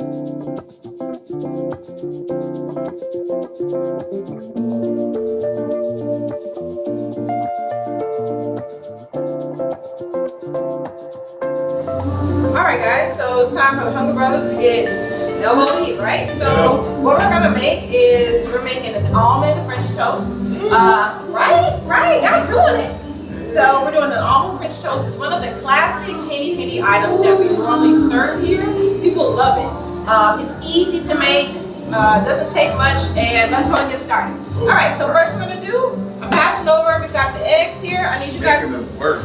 Alright guys, so it's time for the Hungry Brothers to get elbow deep, right? So what we're gonna make is we're making an almond French toast. Right, y'all doing it. So we're doing an almond French toast. It's one of the classic Henny items that we normally serve here. People love it. It's easy to make, doesn't take much, and let's go and get started. Alright, so first we're gonna do, I'm passing over, we've got the eggs here. I need you guys to work.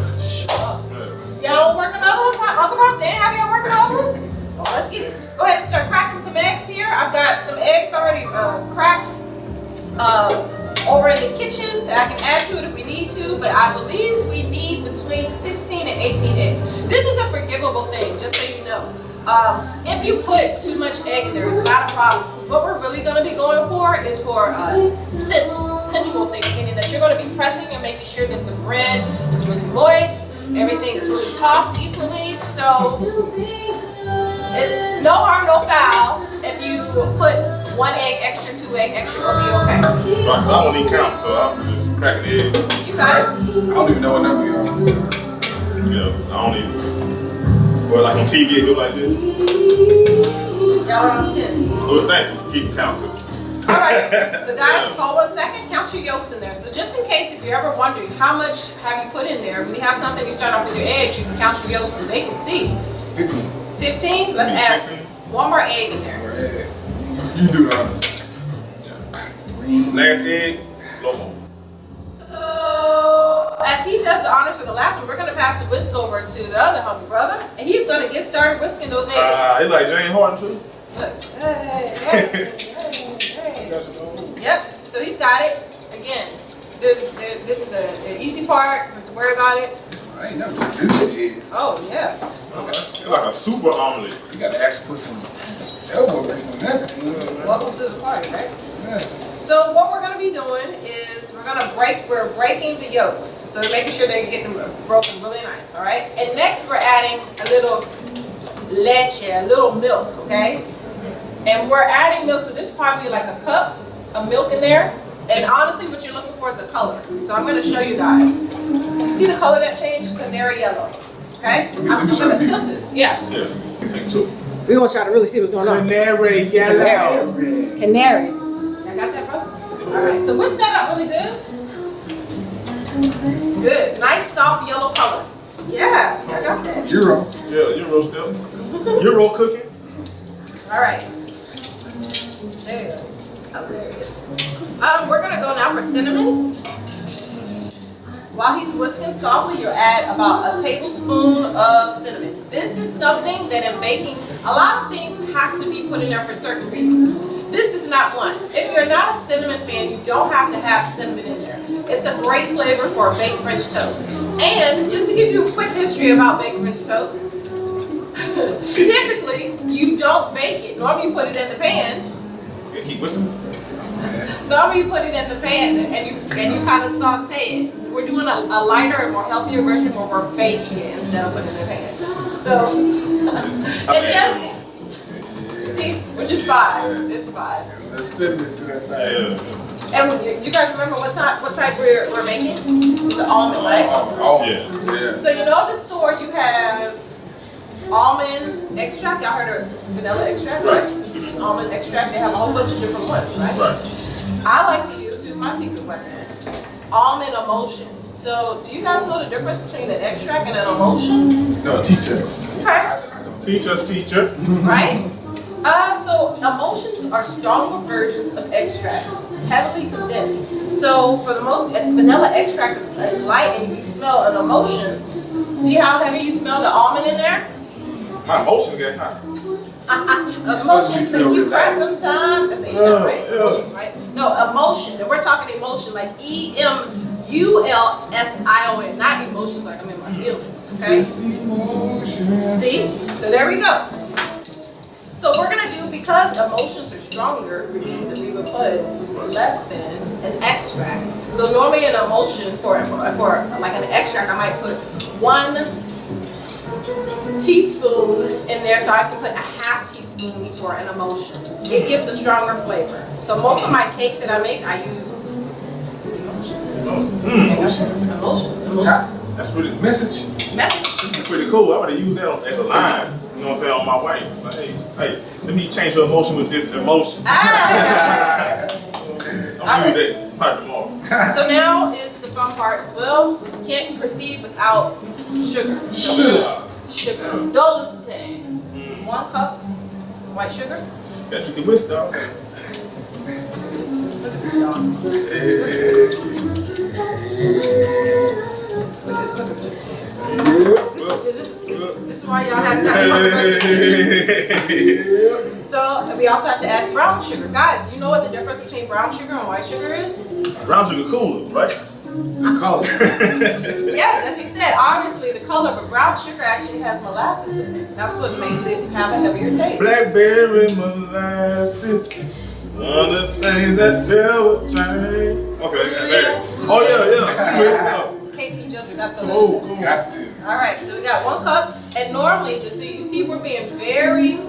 Y'all work another one? Talk about that. Have y'all working another one? Oh, let's get it. Go ahead and start cracking some eggs here. I've got some eggs already cracked over in the kitchen that I can add to it if we need to, but I believe we need between 16 and 18 eggs. This is a forgivable thing, just so you know. If you put too much egg in there, it's not a problem. What we're really going to be going for is for sensual things, meaning that you're going to be pressing and making sure that the bread is really moist. Everything is really tossed equally, so it's no harm, no foul. If you put 1 egg extra, 2 egg extra, it'll be okay. Right, I don't even count, so I'm just cracking the eggs. You got it? I don't even know what number you are. Yeah, I don't even. Well, like on TV, they do like this. Y'all are on 10. Oh, thank you. Keep count. Alright, so guys, hold 1 second, count your yolks in there. So just in case if you're ever wondering how much have you put in there, when you have something you start off with your eggs, you can count your yolks and they can see. 15. 15? Let's add 1 more egg in there. You do the honors. Last egg, slow-mo. So, as he does the honors for the last one, we're going to pass the whisk over to the other hungry brother, and he's going to get started whisking those eggs. It's like Jane Horton too. Look. Hey. Yep, so he's got it. Again, this is an easy part, don't have to worry about it. I ain't never put this in egg. Oh, yeah. It's like a super omelet. You gotta actually put some elbow grease on that. Welcome to the party, right? Yeah. So what we're going to be doing is we're breaking the yolks. So we're making sure they're getting broken really nice, all right? And next we're adding a little leche, a little milk, okay? And we're adding milk, so this is probably like a cup of milk in there. And honestly, what you're looking for is a color. So I'm going to show you guys. You see the color that changed? Canary yellow. Okay? I'm going to tilt this. Yeah. We're going to try to really see what's going on. Canary yellow. Canary. I got that, bro? All right. So whisk that up really good. Good. Nice, soft yellow color. Yeah. I got that. Euro. Yeah, Euro still. Euro cooking. All right. There you go. Oh, there it is. We're going to go now for cinnamon. While he's whisking softly, you'll add about a tablespoon of cinnamon. This is something that in baking, a lot of things have to be put in there for certain reasons. This is not one. If you're not a cinnamon fan, you don't have to have cinnamon in there. It's a great flavor for baked French toast. And just to give you a quick history about baked French toast, typically you don't bake it. Normally you put it in the pan. You keep whistling. Normally you put it in the pan and you kind of saute it. We're doing a lighter and more healthier version where we're baking it instead of putting it in the pan. So, it just, see, which is fine. It's fine. Let's send it to that thing. Yeah. And you guys remember what type we're making? It's an almond, right? Oh, yeah. So you know at the store you have almond extract. Y'all heard of vanilla extract, right? Almond extract. They have a whole bunch of different ones, right? I like to use, here's my secret weapon, almond emulsion. So do you guys know the difference between an extract and an emulsion? No, teach us. Okay. Teach us, teacher. Right? So emulsions are stronger versions of extracts, heavily condensed. So for the most, vanilla extract is light, and you smell an emulsion. See how heavy you smell the almond in there? My emotions get hot. Emotions make you cry sometimes. That's H-Town, right? Emotions, right? No, emotion. And we're talking emotion, like E-M-U-L-S-I-O-N, not emotions like I'm in my feelings. Okay? See? So there we go. So we're gonna do, because emotions are stronger, which means that we would put less than an extract. So normally an emulsion for like an extract, I might put 1 teaspoon in there, so I can put a half teaspoon tablespoon for an emulsion. It gives a stronger flavor. So most of my cakes that I make, I use emulsions. Emulsions. That's pretty Message. That's pretty cool. I would have used that as a line. You know what I'm saying, on my wife. Like, hey, let me change her emotion with this emotion. Ah. I'm use that part tomorrow. So now is the fun part as well. Can't proceed without some sugar. Sugar. Dulce. 1 cup white sugar. Got you the whisk, dog. Look at this, y'all. Look at this. This is why y'all have got So we also have to add brown sugar. Guys, you know what the difference between brown sugar and white sugar is? Brown sugar cooler, right? I call it. Yes, as he said, obviously the color, but brown sugar actually has molasses in it. That's what makes it have a heavier taste. Blackberry molasses. One of the things that never change. Okay, there. Oh yeah. Casey Judge got the Cool. Got to. All right, so we got 1 cup, and normally, just so you see, we're being very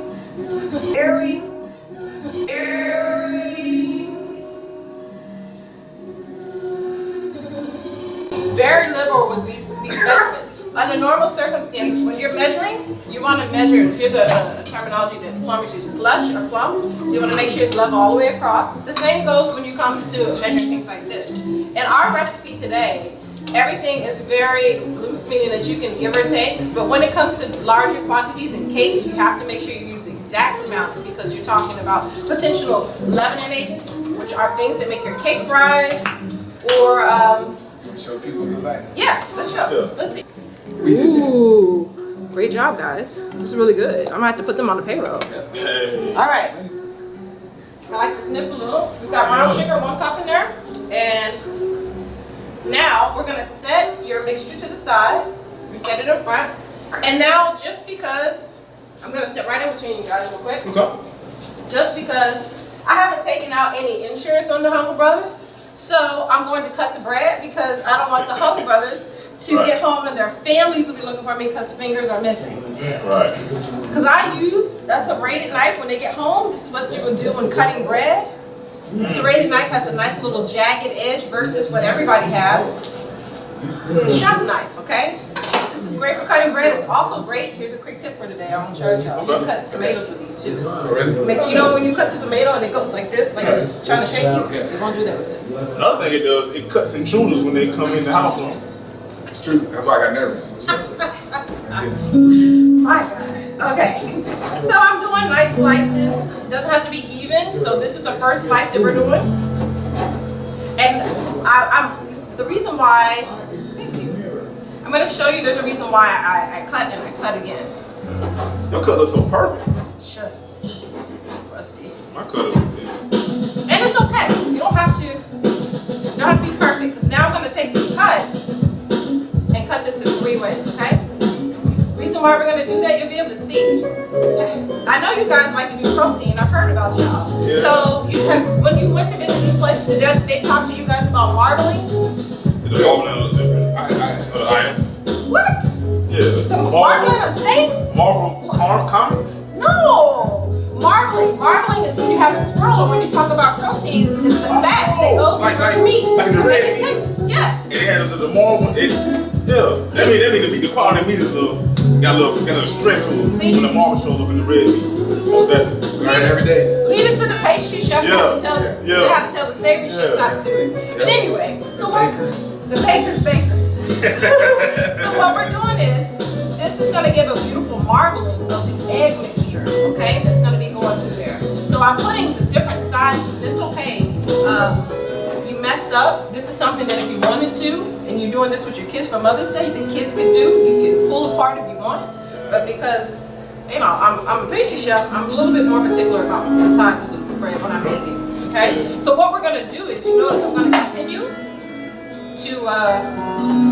liberal with these measurements. Under normal circumstances, when you're measuring, you want to measure, here's a terminology that plumbers use, flush or plumb. So you want to make sure it's level all the way across. The same goes when you come to measuring things like this. In our recipe today, everything is very loose, meaning that you can give or take. But when it comes to larger quantities and cakes, you have to make sure you use exact amounts because you're talking about potential leavening agents, which are things that make your cake rise, or Show people the light. yeah, let's show. Yeah. Let's see. We did that. Ooh, great job, guys. This is really good. I'm gonna have to put them on the payroll. Hey. All right. I like to sniff a little. We've got brown sugar, 1 cup in there, and now we're gonna set your mixture to the side. You set it in front, and now just because I'm gonna step right in between you guys real quick. Okay. Just because I haven't taken out any insurance on the Humble Brothers. So I'm going to cut the bread because I don't want the Humble Brothers to get home and their families will be looking for me because fingers are missing. Right. Because I use a serrated knife when they get home. This is what you would do when cutting bread. A serrated knife has a nice little jagged edge versus what everybody has. Chef knife, okay? This is great for cutting bread. It's also great. Here's a quick tip for today. I won't charge y'all. You can cut tomatoes with these too. Makes, you know when you cut the tomato and it goes like this, like just trying to shake you? You won't do that with this. Another thing it does, it cuts intruders when they come in the house room. It's true. That's why I got nervous. My God. Okay. So I'm doing nice slices. It doesn't have to be even. So this is the first slice that we're doing. And the reason why, thank you. I'm going to show you there's a reason why I cut and I cut again. Your cut looks so perfect. Shut. Rusty. My cut is And it's okay. You don't have to be perfect. Because now I'm going to take this cut and cut this in 3 ways, okay? Reason why we're going to do that, you'll be able to see. I know you guys like to do protein. I've heard about y'all. Yeah. So when you went to visit these places, they talk to you guys about marbling? They're marbling on different items. What? Yeah. The marbling of steaks? Marvel comics? No. Marbling is when you have a swirl, or when you talk about proteins, it's the fat that goes with the meat like the to make red it tender. Yes. It had the marble. That mean the quality meat is got a little strength to it. See? When the marble shows up in the red meat. Most definitely. Learn every day. Leave it to the pastry chef to tell the savory chefs how to do it. But anyway, The bakers. The baker's baker. So what we're doing is, this is going to give a beautiful marbling of the egg mixture, okay? That's going to be going through there. So I'm putting the different sizes. This is okay. You mess up. This is something that if you wanted to, and you're doing this with your kids for Mother's Day, the kids could do. You could pull apart if you want. But because, I'm a pastry chef, I'm a little bit more particular about the sizes of the bread when I make it, okay? So what we're going to do is, you notice I'm going to continue to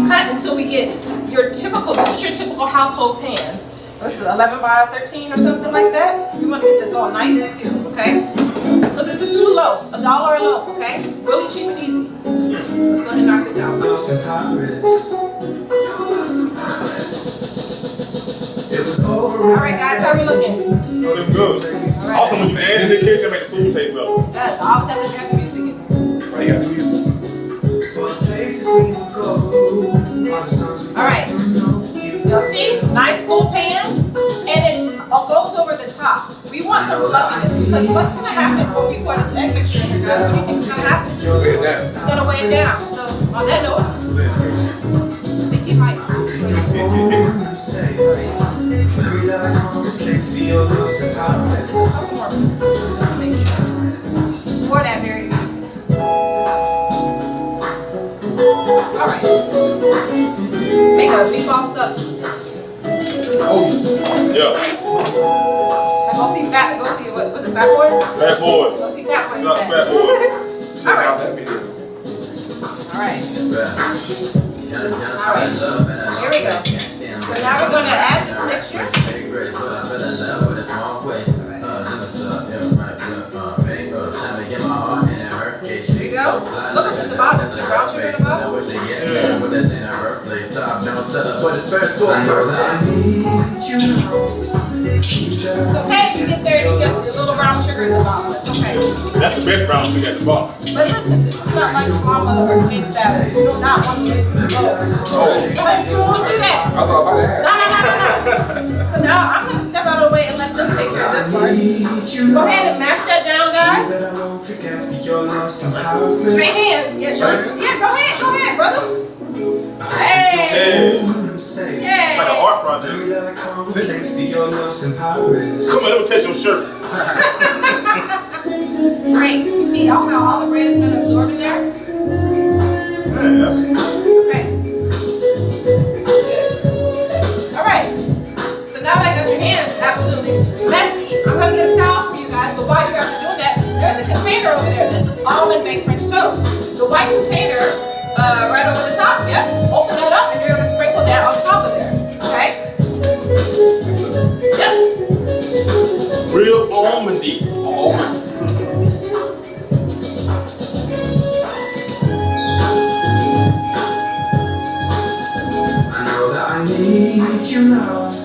cut until we get this is your typical household pan. This is 11 by 13 or something like that. You want to get this all nice and filled, okay? So this is 2 loaves, $1 a loaf, okay? Really cheap and easy. Let's go ahead and knock this out. All right, guys, how are we looking? Looking good. Also, when you dance in the kitchen, it makes the food taste better. Yes, I always have to have the music in there. That's why you got the music. Alright. You'll see, nice full pan, and it goes over the top. We want some fluffiness because what's going to happen when we pour this egg mixture in here, guys? What do you think is going to happen? It's going to weigh it down. So, on that note, I think you might. Just a couple more pieces just to make sure. Pour that very easy. Alright. Make a meatball sub. Oh, Yeah. Go see what's it, Fat Boys? Fat boys. Go see Fat Boys. Shout out to Fat boys. check out that video. Alright. Here we go. So now we're going to add this mixture. Here you go. Look at the bottom. See the brown sugar in the bottom? It's okay if you get there and you get the little brown sugar in the bottom. It's okay. That's the best brown sugar at the bottom. But listen, it's not like your mama or cake batter. You do not want to make this go. Go ahead, you don't want to do that. I was all about that. No. So now I'm going to step out of the way and let them take care of this part. Go ahead and mash that down, guys. Straight hands. Yeah, sure. Yeah, go ahead, brothers. Hey. It's like an art project. Come on, let me touch your shirt. Great. You see how all the bread is going to absorb in there? Man, that's... Okay. Good. All right. So now that I got your hands absolutely messy, I'm going to get a towel for you guys. But while you guys are doing that, there's a container over there. This is almond baked French toast. The white container right over the top. Yep. Open that up and you're going to sprinkle that on top of there. Okay? Yep. Real almondy. Almond.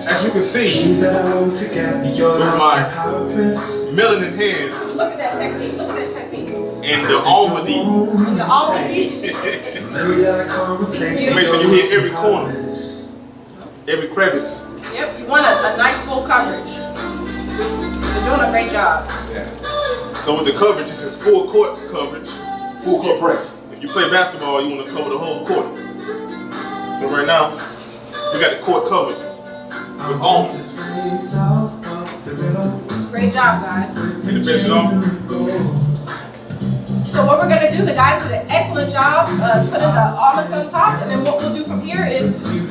As you can see, with my melanin hands Look at that technique. Look at that technique. and the almondy. The almondy. Make sure you hit every corner, every crevice. Yep. You want a nice full coverage. You're doing a great job. So with the coverage, this is full court coverage. full court press. If you play basketball, you want to cover the whole court. So right now, we got the court covered with almonds. Great job, guys. And the finish it off. So what we're gonna do, the guys did an excellent job putting the almonds on top, and then what we'll do from here is you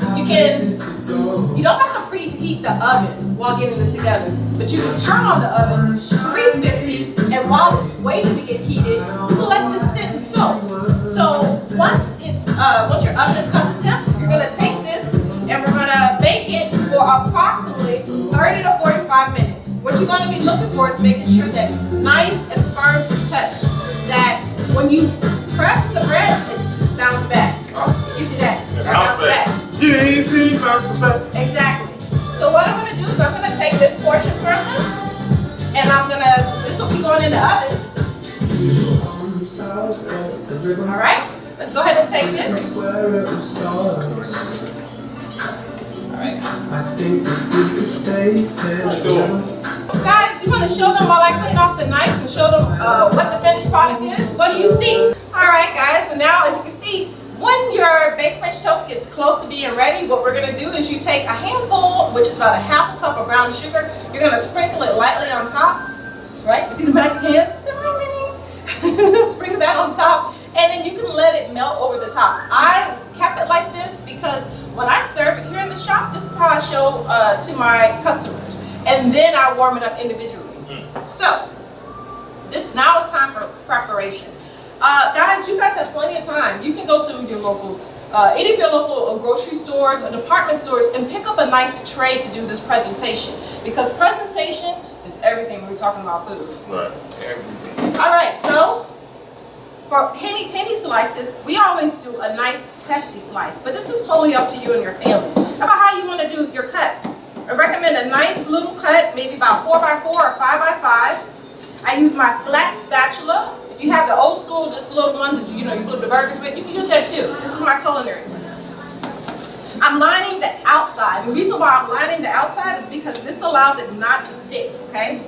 don't have to preheat the oven while getting this together, but you can turn on the oven 350, and while it's waiting to get heated, you can let this sit and soak. So once your oven is come to temp, you're gonna take this and we're gonna bake it for approximately 30 to 45 minutes. What you're gonna be looking for is making sure that it's nice and firm to touch. That when you press the bread, it bounces back. It gives you that. Bounce back. You ain't seen bounce back. Exactly. So what I'm gonna do is I'm gonna take this portion from them, and this will be going in the oven. All right. Let's go ahead and take this. All right. Guys, you want to show them while I clean off the knives and show them what the finished product is? What do you see? All right, guys. So now, as you can see, when your baked French toast gets close to being ready, what we're gonna do is you take a handful, which is about a half a cup of brown sugar. You're gonna sprinkle it lightly on top. Right? You see the magic hands? Sprinkle that on top, and then you can let it melt over the top. I kept it like this because when I serve it here in the shop, this is how I show to my customers, and then I warm it up individually. So now it's time for preparation. Guys, you guys have plenty of time. You can go to your local, any of your local grocery stores or department stores and pick up a nice tray to do this presentation, because presentation is everything when we're talking about food. Right. Everything. All right, so for penny slices, we always do a nice hefty slice, but this is totally up to you and your family. How about how you want to do your cuts? I recommend a nice little cut, maybe about 4x4 or 5x5. I use my flat spatula. If you have the old school, just little ones that you flip the burgers with, you can use that too. This is my culinary one. I'm lining the outside. The reason why I'm lining the outside is because this allows it not to stick, okay?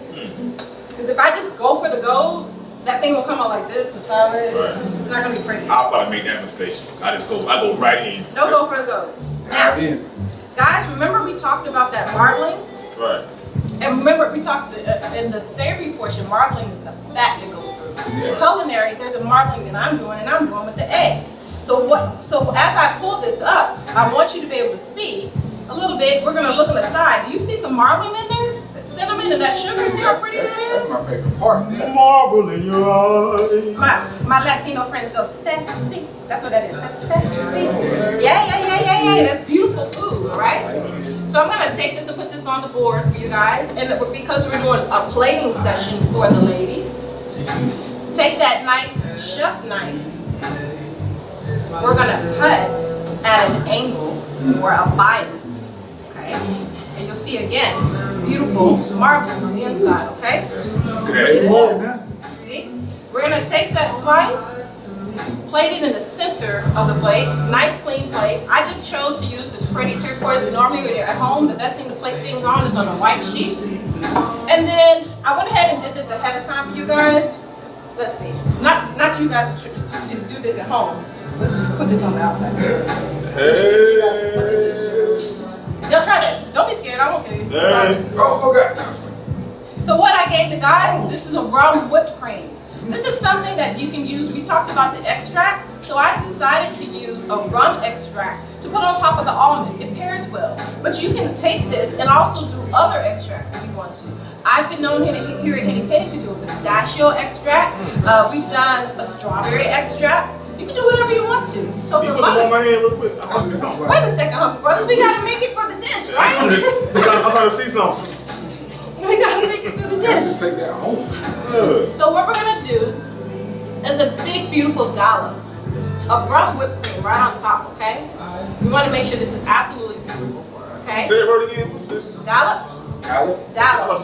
Because if I just go for the gold, that thing will come out like this and sideways. Right. It's not gonna be pretty. I'll probably make that mistake. I go right in. No, go for the gold. Now, guys, remember we talked about that marbling? Right. And remember we talked in the savory portion, marbling is the fat that goes through. Yeah. Culinary, there's a marbling that I'm doing, and I'm doing with the egg. So as I pull this up, I want you to be able to see a little bit. We're gonna look on the side. Do you see some marbling in there? The cinnamon and that sugar. See how pretty that is? That's my favorite part. Marvel in your eyes. My Latino friends go sexy. That's what that is. That's sexy. Yeah. That's beautiful food. All right. So I'm gonna take this and put this on the board for you guys, and because we're doing a plating session for the ladies, take that nice chef knife. We're gonna cut at an angle or a bias, okay? And you'll see again, beautiful marble on the inside, okay? See? We're gonna take that slice, plate it in the center of the plate, nice clean plate. I just chose to use this pretty turquoise. Normally when you're at home, the best thing to plate things on is on a white sheet. And then I went ahead and did this ahead of time for you guys. Let's see, not you guys to do this at home. Let's put this on the outside. Hey. Y'all try that. Don't be scared. I won't kill you. God. So what I gave the guys, this is a rum whipped cream. This is something that you can use. We talked about the extracts, so I decided to use a rum extract to put on top of the almond. It pairs well. But you can take this and also do other extracts if you want to. I've been known here at Henny to do a pistachio extract. We've done a strawberry extract. You can do whatever you want to. So Can you put some on my hand real quick? I want to see something. Wait a second, brother. We gotta make it for the dish, right? I'm trying to see something. We gotta make it through the dish. Just take that home. Yeah. So what we're gonna do is a big, beautiful dollop of rum whipped cream right on top, okay? We wanna make sure this is absolutely beautiful for her, okay? Say that word again. What's this? Dollop? Dollop.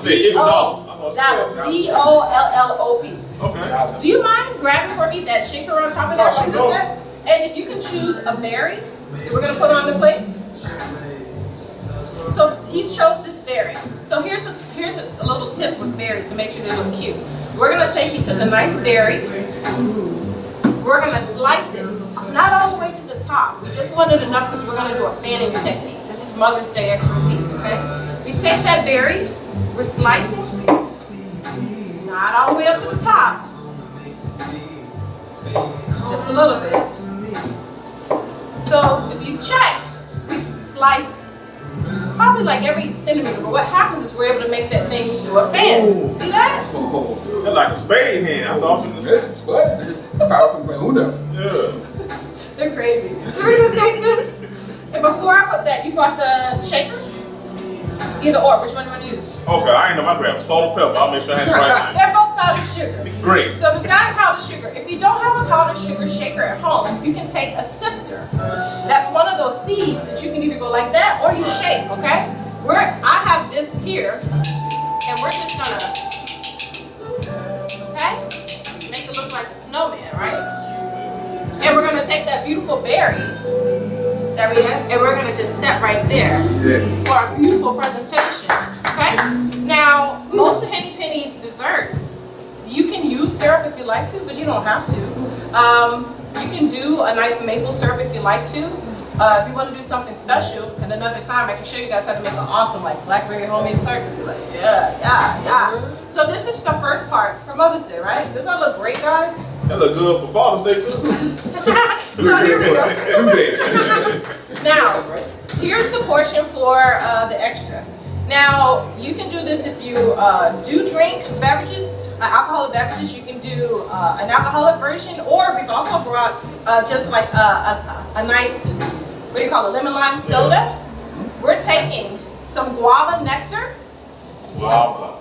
D-O-L-L-O-P. Okay. Do you mind grabbing for me that shaker on top of that like this? And if you can choose a berry that we're gonna put on the plate. So he's chose this berry. So here's a little tip with berries to make sure they look cute. We're gonna take you to the nice berry. We're gonna slice it, not all the way to the top. We just wanted enough because we're gonna do a fanning technique. This is Mother's Day expertise, okay? We take that berry, we're slicing, not all the way up to the top, just a little bit. So if you check, we slice probably like every centimeter, but what happens is we're able to make that thing do a fan. See that? That's like a spade hand. I thought it was This is what? Powerful like Uno. Yeah. They're crazy. So we're gonna take this, and before I put that, you bought the shaker? Either or, which one do you want to use? Okay, I ain't know my grab salt or pepper. I'll make sure I have the right They're both powdered sugar. thing. Great. So we've got powdered sugar. If you don't have a powdered sugar shaker at home, you can take a sifter. That's one of those sieves that you can either go like that or you shake, okay? I have this here, and we're just gonna, okay? Make it look like a snowman, right? And we're gonna take that beautiful berry that we have, and we're gonna just set right there for our beautiful presentation, okay? Now, most of Henny Penny's desserts, you can use syrup if you like to, but you don't have to. You can do a nice maple syrup if you like to. If you want to do something special, and another time I can show you guys how to make an awesome like blackberry homemade syrup. You'll be like, yeah. So this is the first part for Mother's Day, right? Does that look great, guys? That look good for Father's Day too. So here we go. Now, here's the portion for the extra. Now, you can do this if you do drink beverages, alcoholic beverages. You can do an alcoholic version, or we've also brought just like a nice, what do you call it, lemon lime soda. We're taking some guava nectar. Guava.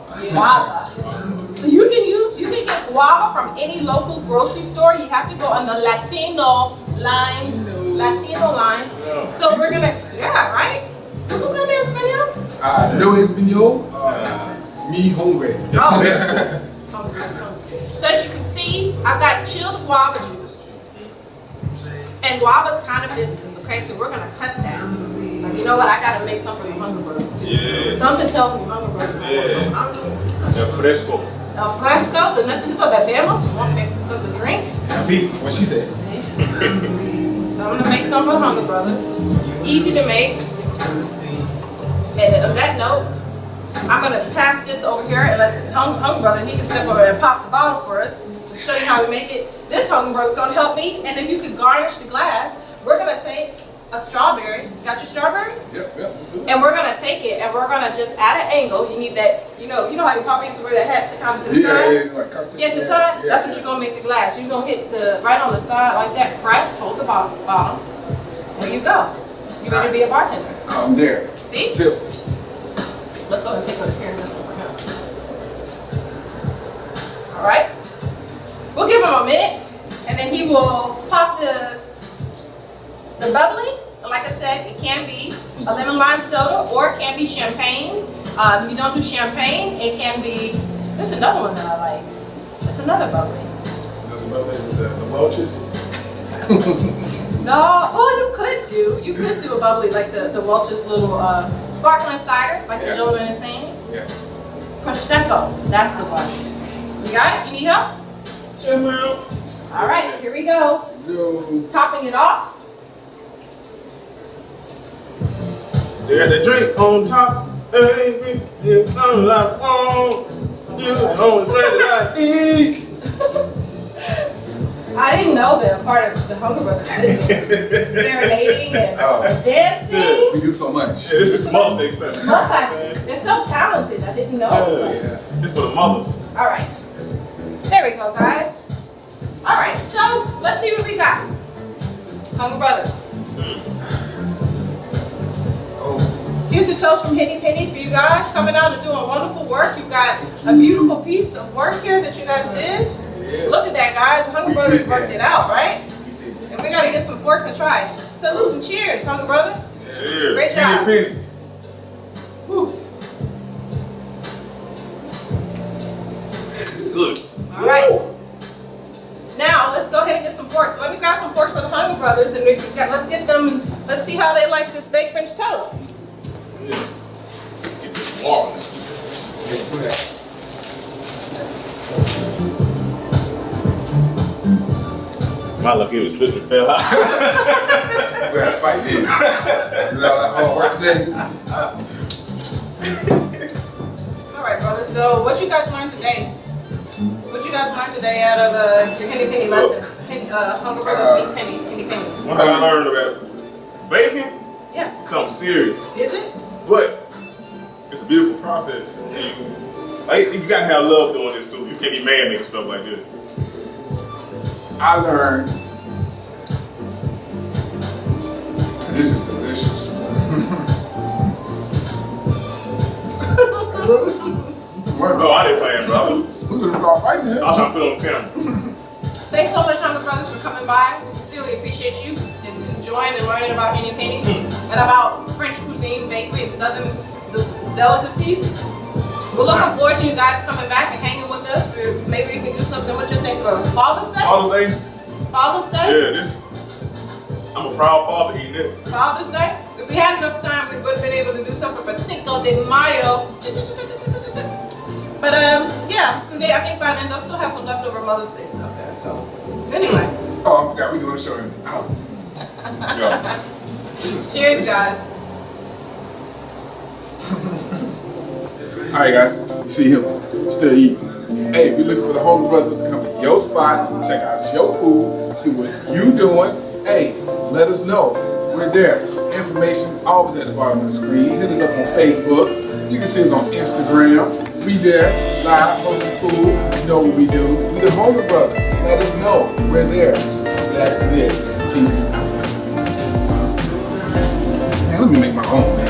So you can get guava from any local grocery store. You have to go on the Latino line. Yeah. So we're gonna, right? ¿Tú compras en español? No Espanol. Me hungry. Oh, that's cool. So as you can see, I've got chilled guava juice. And guava's kind of viscous, okay? So we're gonna cut that. Like, you know what? I gotta make something for Hunger Brothers too. Yeah. Something tells me Hunger Brothers before, Yeah. so I'm doing El fresco. El fresco, the necesito bebemos. You want to make something to drink? See what she says. See? So I'm gonna make some for the Hunger Brothers. Easy to make. And on that note, I'm gonna pass this over here and let the Hunger Brother, he can step over and pop the bottle for us to show you how we make it. This Hunger Brother's gonna help me, and if you could garnish the glass, we're gonna take a strawberry. Got your strawberry? Yep. And we're gonna take it and we're gonna just at an angle. You need that, you know how your papa used to wear that hat to come to the side? Like cut Yeah, to the side. That's what you're gonna make the glass. You're gonna hit the right on the side like that. Press, hold the bottom. There you go. You ready to be a bartender? I'm there. See? Tip. Let's go and take a care of this one for him. All right. We'll give him a minute, and then he will pop the bubbly. Like I said, it can be a lemon lime soda or it can be champagne. If you don't do champagne, it can be. There's another one that I like. It's another bubbly. So the brothers is the Welch's. No, you could do a bubbly like the Welch's little sparkling cider, like the gentleman is saying. Yeah. Prosecco, that's the one. You got it? You need help? Yeah, man. All right, here we go. Yo. Topping it off. They got the drink on top. Baby, you come like on. You on the bread that I need. I didn't know that part of the Hunger Brothers business. Serenading and dancing. We do so much. Yeah, this is the Mother's Day special. They're so talented. I didn't know. Yeah. This for the mothers. All right. There we go, guys. All right, so let's see what we got. Hunger Brothers. Here's a toast from Henny Pennies for you guys coming out and doing wonderful work. You've got a beautiful piece of work here that you guys did. Yes. Look at that, guys. The Hunger Brothers worked it out, right? We did that. And we got to get some forks and try. Salute and cheers, Hunger Brothers. Cheers. Great job. Pennies. Woo. It's good. All right. Now let's go ahead and get some forks. Let me grab some forks for the Hunger Brothers, and let's get them. Let's see how they like this baked French toast. Yeah. Let's get this warm. My luck, it was slipped and fell out. We had to fight this. You know that hard work today. All right, brothers. So what you guys learned today? What you guys learned today out of your Henny Penny lesson? Hunger Brothers meets Henny Pennies. One thing I learned about baking, Yeah. it's something serious. Is it? But it's a beautiful process. And you gotta have love doing this too. You can't be mad making stuff like this. I learned this is delicious. No, I didn't plan, bro. We could have gone right I there. was trying to put it on camera. Thanks so much, Hunger Brothers, for coming by. We sincerely appreciate you and enjoying and learning about Henny Pennies and about French cuisine, bakery, and Southern delicacies. We're looking forward to you guys coming back and hanging with us. Maybe we can do something. What you think for Father's Day? Father's Day? Father's Day? Yeah, this. I'm a proud father eating this. Father's Day? If we had enough time, we would have been able to do something for Cinco de Mayo. But yeah, I think by then they'll still have some leftover Mother's Day stuff there. So anyway, Oh, I forgot we doing a show. Oh. Yeah. cheers, guys. All right, guys. You see him still eating. Hey, if you're looking for the Holy Brothers to come to your spot, check out your food, see what you doing. Hey, let us know. We're there. Information always at the bottom of the screen. Hit us up on Facebook. You can see us on Instagram. We there, live, posting food. You know what we do. We the Holy Brothers. Let us know. We're there. After this, peace out. Man, let me make my own, man.